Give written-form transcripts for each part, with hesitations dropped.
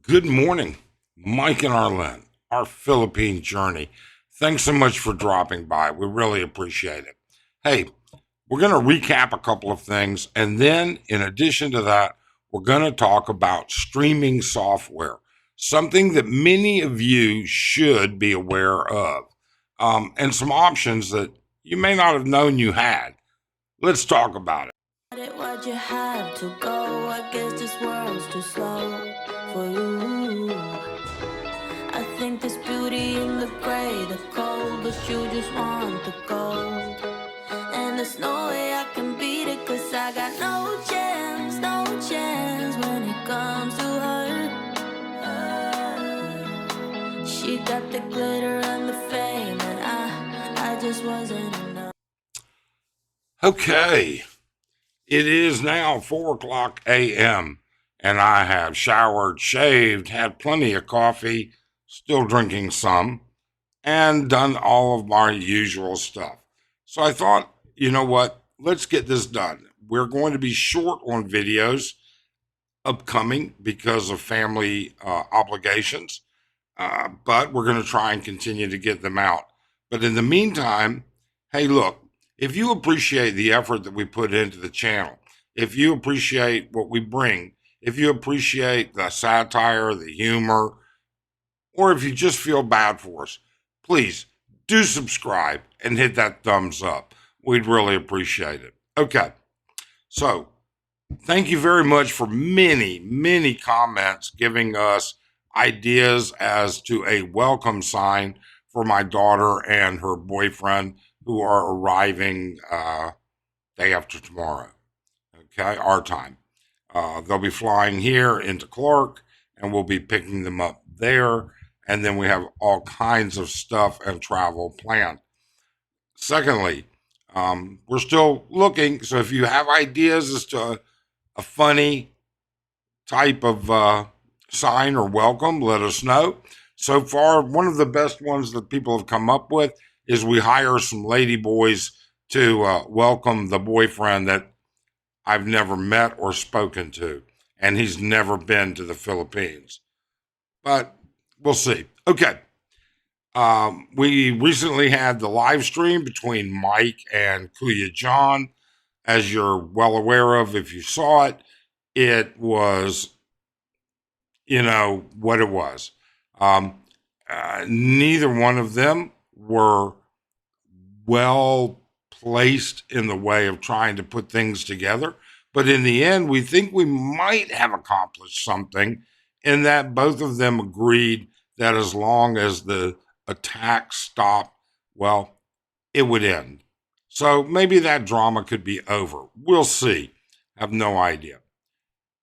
Good morning, Mike and Arlen, our Philippine journey. Thanks so much for dropping by. We really appreciate it. Hey, we're going to recap a couple of things, and then in addition to that, we're going to talk about streaming software, something that many of you should be aware of, and some options that you may not have known you had. Let's talk about it. Why'd you have to go? I guess this world's too slow for you. I think there's beauty in the gray, the cold, but you just want the gold. And there's no way I can beat it, cause I got no chance, no chance when it comes to her. She got the glitter and the fame, and I just wasn't enough. Okay. It is now 4 o'clock a.m., and I have showered, shaved, had plenty of coffee, still drinking some, and done all of my usual stuff. So I thought, you know what? Let's get this done. We're going to be short on videos upcoming because of family obligations, but we're going to try and continue to get them out. But in the meantime, hey, look, if you appreciate the effort that we put into the channel, if you appreciate what we bring, if you appreciate the satire, the humor, or if you just feel bad for us, please do subscribe and hit that thumbs up. We'd really appreciate it. Okay, so thank you very much for many comments giving us ideas as to a welcome sign for my daughter and her boyfriend who are arriving day after tomorrow. Okay, our time. They'll be flying here into Clark, and we'll be picking them up there. And then we have all kinds of stuff and travel planned. Secondly, we're still looking. So if you have ideas as to a funny type of sign or welcome, let us know. So far, one of the best ones that people have come up with is we hire some lady boys to welcome the boyfriend that I've never met or spoken to, and he's never been to the Philippines. But we'll see. Okay. We recently had the live stream between Mike and Kuya John. As you're well aware of, if you saw it, it was, what it was. Neither one of them were well placed in the way of trying to put things together. But in the end, we think we might have accomplished something in that both of them agreed that as long as the attack stopped, well, it would end. So maybe that drama could be over. We'll see. Have no idea.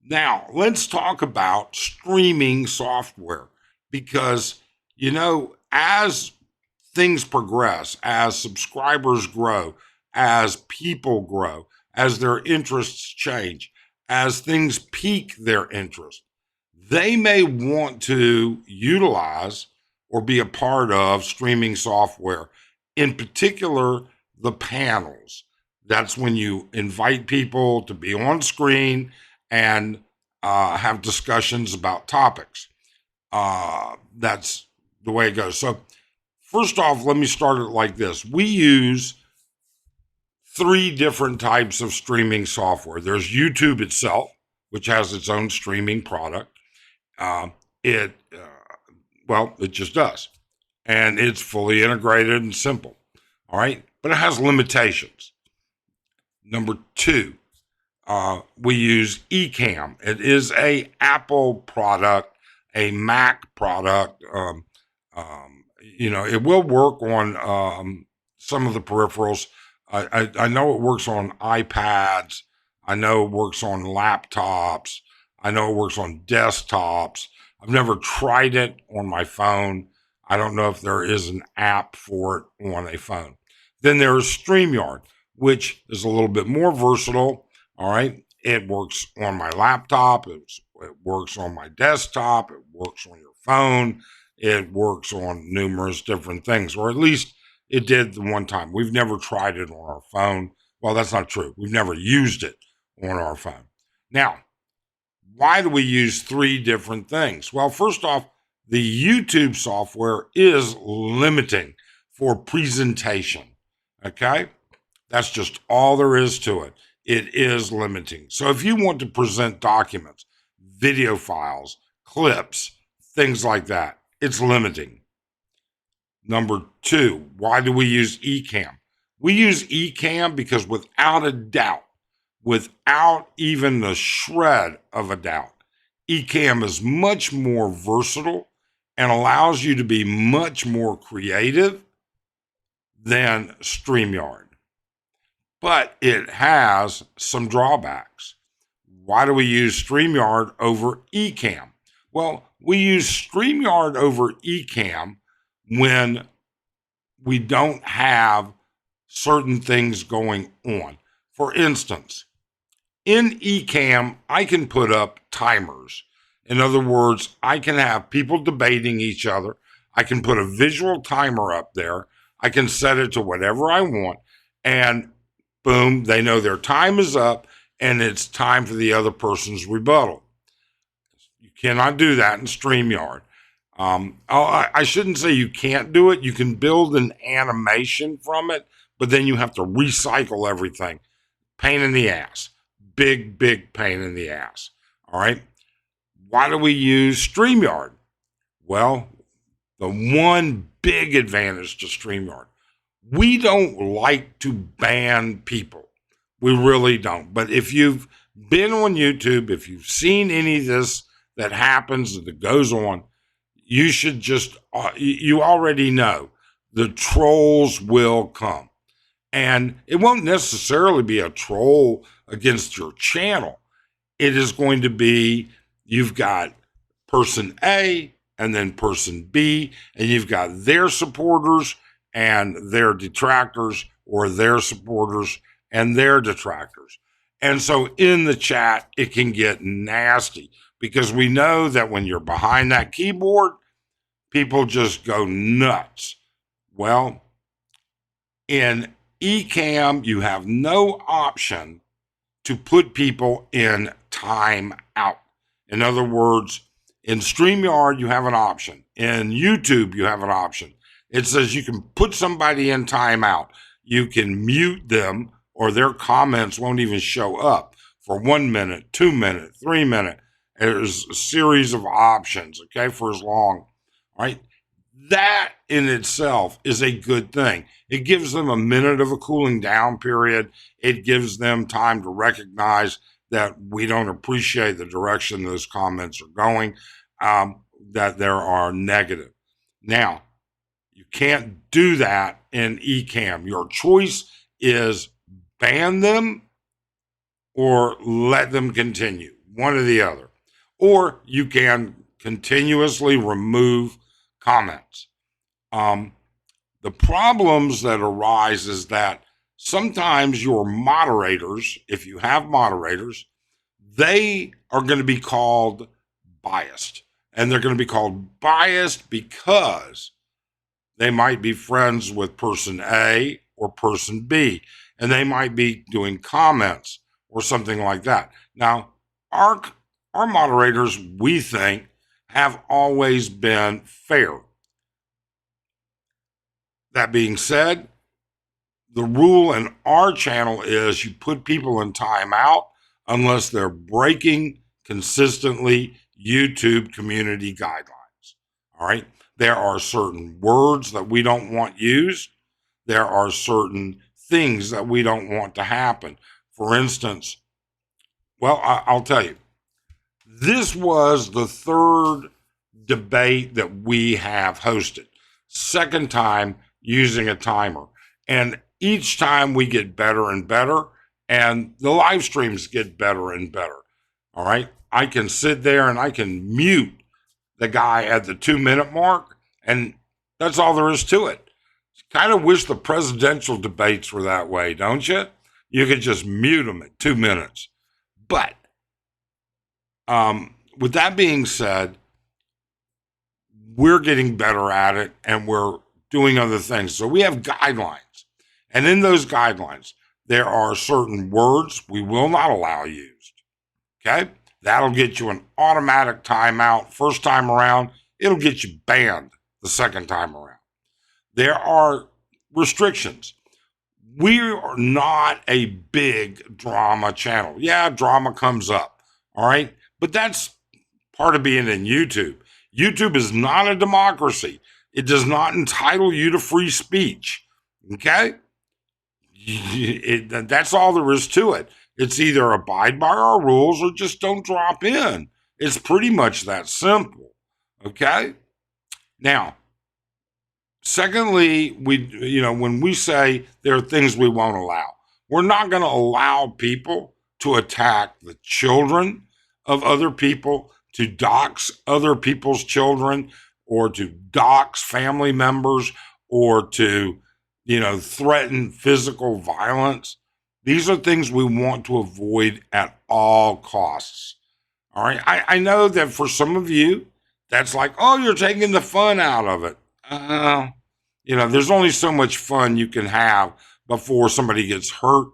Now, let's talk about streaming software because, as things progress, as subscribers grow, as people grow, as their interests change, as things pique their interest, they may want to utilize or be a part of streaming software, in particular, the panels. That's when you invite people to be on screen and have discussions about topics. That's the way it goes. So, first off, let me start it like this. We use 3 different types of streaming software. There's YouTube itself, which has its own streaming product. It just does. And it's fully integrated and simple. All right. But it has limitations. Number 2, we use Ecamm. It is a Apple product, a Mac product. It will work on some of the peripherals. I know it works on iPads. I know it works on laptops. I know it works on desktops. I've never tried it on my phone. I don't know if there is an app for it on a phone. Then there's StreamYard, which is a little bit more versatile. All right. It works on my laptop. It works on my desktop. It works on your phone. It works on numerous different things, or at least it did the one time. We've never tried it on our phone. Well, that's not true. We've never used it on our phone. Now, Why do we use 3 different things? Well, first off, the YouTube software is limiting for presentation. Okay? That's just all there is to it. It is limiting. So if you want to present documents, video files, clips, things like that, it's limiting. Number 2, why do we use Ecamm? We use Ecamm because without a doubt, without even the shred of a doubt, Ecamm is much more versatile and allows you to be much more creative than StreamYard. But it has some drawbacks. Why do we use StreamYard over Ecamm? Well, we use StreamYard over Ecamm when we don't have certain things going on. For instance, in Ecamm, I can put up timers. In other words, I can have people debating each other. I can put a visual timer up there. I can set it to whatever I want. And boom, they know their time is up and it's time for the other person's rebuttal. You cannot do that in StreamYard. I shouldn't say you can't do it. You can build an animation from it, but then you have to recycle everything. Pain in the ass. Big, big pain in the ass. All right. Why do we use StreamYard? Well, the one big advantage to StreamYard, we don't like to ban people. We really don't. But if you've been on YouTube, if you've seen any of this that happens, that goes on, you should just, you already know the trolls will come. And it won't necessarily be a troll against your channel. It is going to be, you've got person A and then person B, and you've got their supporters and their detractors, or their supporters and their detractors. And so in the chat, it can get nasty because we know that when you're behind that keyboard, people just go nuts. Well, in Ecamm, you have no option to put people in time out. In other words, in StreamYard, you have an option. In YouTube, you have an option. It says you can put somebody in timeout. You can mute them or their comments won't even show up for 1 minute, 2 minutes, 3 minutes. There's a series of options, okay, for as long, right? That in itself is a good thing. It gives them a minute of a cooling down period. It gives them time to recognize that we don't appreciate the direction those comments are going, that there are negative. Now, you can't do that in Ecamm. Your choice is ban them or let them continue, one or the other. Or you can continuously remove comments. The problems that arise is that sometimes your moderators, if you have moderators, they are going to be called biased. And they're going to be called biased because they might be friends with person A or person B, and they might be doing comments or something like that. Now, our moderators, we think, have always been fair. That being said, the rule in our channel is you put people in timeout unless they're breaking consistently YouTube community guidelines. All right. There are certain words that we don't want used. There are certain things that we don't want to happen. For instance, well, I'll tell you, this was the 3rd debate that we have hosted. 2nd time using a timer. And each time we get better and better, and the live streams get better and better. All right. I can sit there and I can mute the guy at the 2-minute mark, and that's all there is to it. Kind of wish the presidential debates were that way, don't you? You could just mute them at 2 minutes. But with that being said, we're getting better at it and we're doing other things. So we have guidelines. And in those guidelines, there are certain words we will not allow used. Okay? That'll get you an automatic timeout. First time around, it'll get you banned the second time around. There are restrictions. We are not a big drama channel. Yeah, drama comes up, all right? But that's part of being in YouTube. YouTube is not a democracy. It does not entitle you to free speech, okay? That's all there is to it. It's either abide by our rules or just don't drop in. It's pretty much that simple, okay? Now, secondly, when we say there are things we won't allow, we're not going to allow people to attack the children of other people, to dox other people's children, or to dox family members, or to, threaten physical violence. These are things we want to avoid at all costs. All right. I know that for some of you, that's like, oh, you're taking the fun out of it. There's only so much fun you can have before somebody gets hurt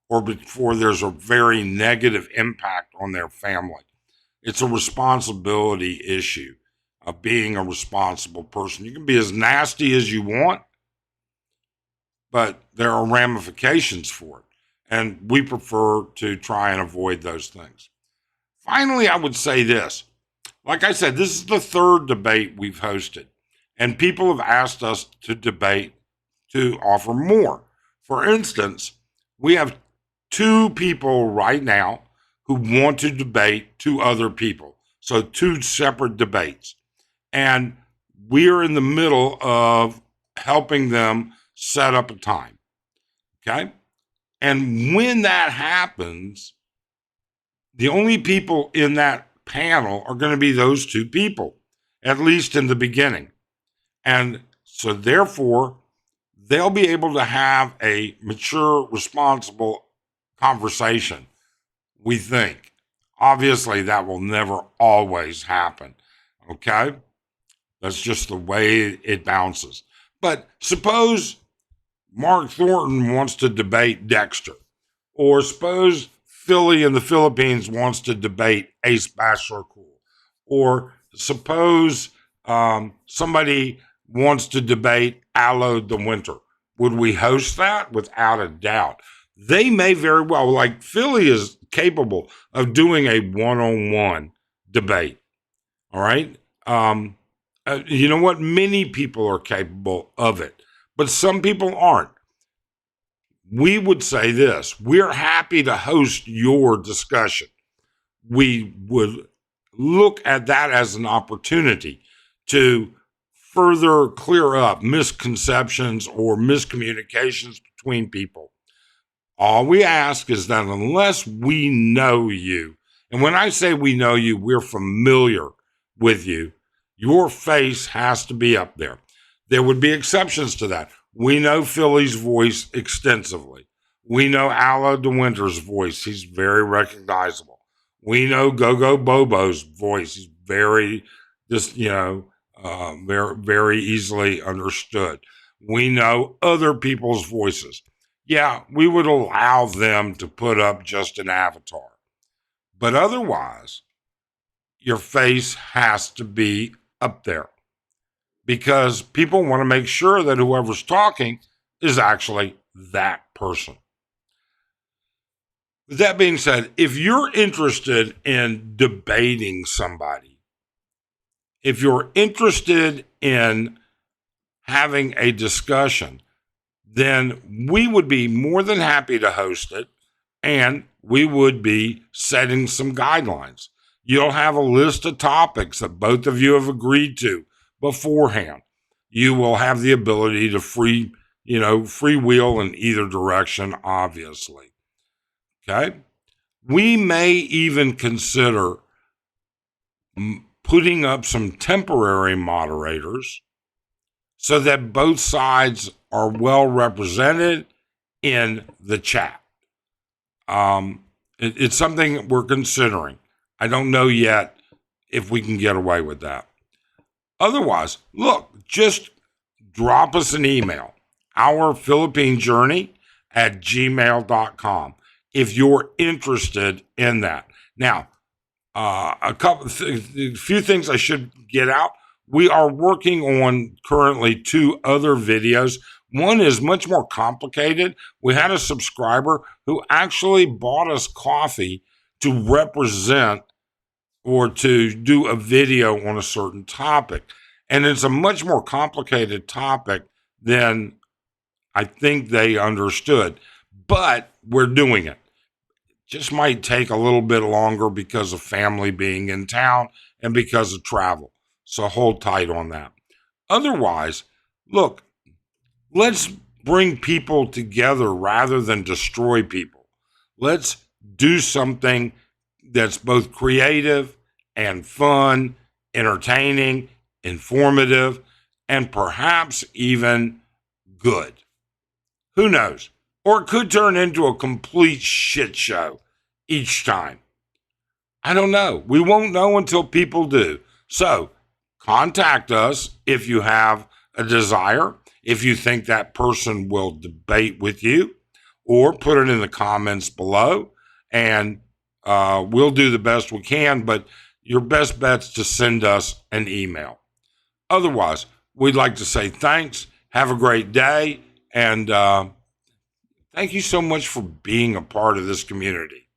or before there's a very negative impact on their family. It's a responsibility issue of being a responsible person. You can be as nasty as you want, but there are ramifications for it. And we prefer to try and avoid those things. Finally, I would say this. Like I said, this is the third debate we've hosted. And people have asked us to debate, to offer more. For instance, we have 2 people right now who want to debate 2 other people. So 2 separate debates. And we are in the middle of helping them set up a time. Okay? And when that happens, the only people in that panel are going to be those 2 people, at least in the beginning. And so therefore, they'll be able to have a mature, responsible conversation, we think. Obviously, that will never always happen, okay? That's just the way it bounces. But suppose Mark Thornton wants to debate Dexter, or suppose Philly in the Philippines wants to debate Ace Basharcool, or suppose somebody wants to debate Aloe the Winter. Would we host that? Without a doubt. They may very well, like Philly is capable of doing a one-on-one debate. All right? You know what? Many people are capable of it, but some people aren't. We would say this: we're happy to host your discussion. We would look at that as an opportunity to further clear up misconceptions or miscommunications between people. All we ask is that unless we know you, and when I say we know you, we're familiar with you, your face has to be up there. There would be exceptions to that. We know Philly's voice extensively. We know Aloe de Winter's voice. He's very recognizable. We know Go-Go Bobo's voice. He's very, very, very easily understood. We know other people's voices. Yeah, we would allow them to put up just an avatar. But otherwise, your face has to be up there, because people want to make sure that whoever's talking is actually that person. With that being said, if you're interested in debating somebody, if you're interested in having a discussion, then we would be more than happy to host it, and we would be setting some guidelines. You'll have a list of topics that both of you have agreed to beforehand. You will have the ability to free wheel in either direction, obviously. Okay? We may even consider putting up some temporary moderators so that both sides are well represented in the chat. It's something we're considering. I don't know yet if we can get away with that. Otherwise, look, just drop us an email, ourphilippinejourney@gmail.com, if you're interested in that. Now, A few things I should get out. We are working on currently 2 other videos. One is much more complicated. We had a subscriber who actually bought us coffee to represent or to do a video on a certain topic. And it's a much more complicated topic than I think they understood. But we're doing it. Just might take a little bit longer because of family being in town and because of travel. So hold tight on that. Otherwise, look, let's bring people together rather than destroy people. Let's do something that's both creative and fun, entertaining, informative, and perhaps even good. Who knows? Or it could turn into a complete shit show each time. I don't know. We won't know until people do. So contact us if you have a desire, if you think that person will debate with you, or put it in the comments below, and we'll do the best we can. But your best bet's to send us an email. Otherwise, we'd like to say thanks. Have a great day. And thank you so much for being a part of this community.